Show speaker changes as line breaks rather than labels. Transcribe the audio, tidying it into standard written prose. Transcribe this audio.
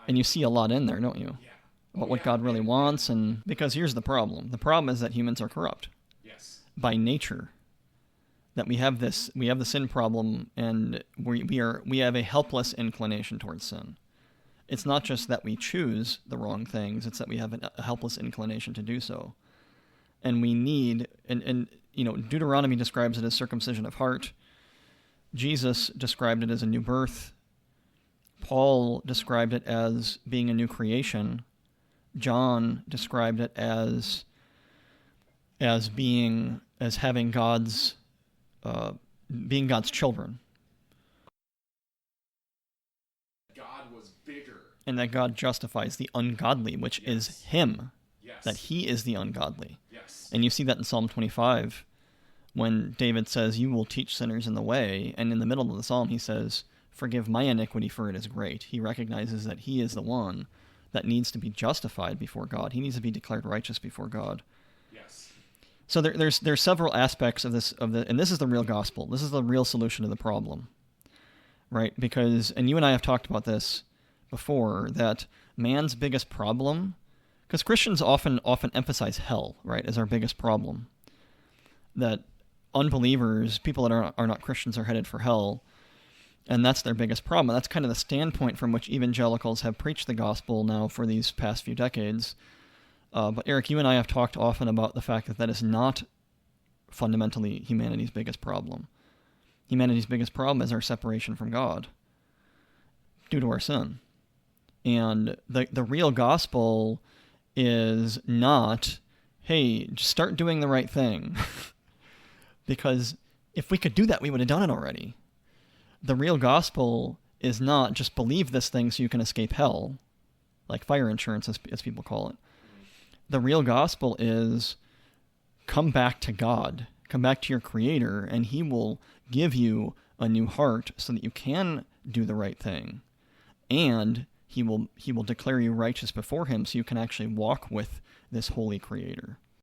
And you see a lot in there, don't you?
Yeah.
About what God really wants, and because here's the problem. The problem is that humans are corrupt.
Yes.
By nature. That we have the sin problem, and we have a helpless inclination towards sin. It's not just that we choose the wrong things, it's that we have a helpless inclination to do so. And we need, and Deuteronomy describes it as circumcision of heart. Jesus described it as a new birth. Paul described it as being a new creation. John described it as having God's being God's children.
God was bigger.
And that God justifies the ungodly, which is him.
Yes.
That he is the ungodly.
Yes.
And you see that in Psalm 25, when David says, "You will teach sinners in the way," and in the middle of the psalm he says, "Forgive my iniquity, for it is great." He recognizes that he is the one that needs to be justified before God. He needs to be declared righteous before God.
Yes.
So there's several aspects and this is the real gospel. This is the real solution to the problem, right? Because, and you and I have talked about this before, that man's biggest problem, because Christians often emphasize hell, right, as our biggest problem. That unbelievers, people that are not Christians, are headed for hell, and that's their biggest problem. And that's kind of the standpoint from which evangelicals have preached the gospel now for these past few decades. But Eric, you and I have talked often about the fact that is not fundamentally humanity's biggest problem. Humanity's biggest problem is our separation from God due to our sin. And the real gospel is not, hey, just start doing the right thing. Because if we could do that, we would have done it already. The real gospel is not just believe this thing so you can escape hell, like fire insurance, as people call it. The real gospel is come back to God, come back to your Creator, and he will give you a new heart so that you can do the right thing. And he will declare you righteous before him so you can actually walk with this holy Creator.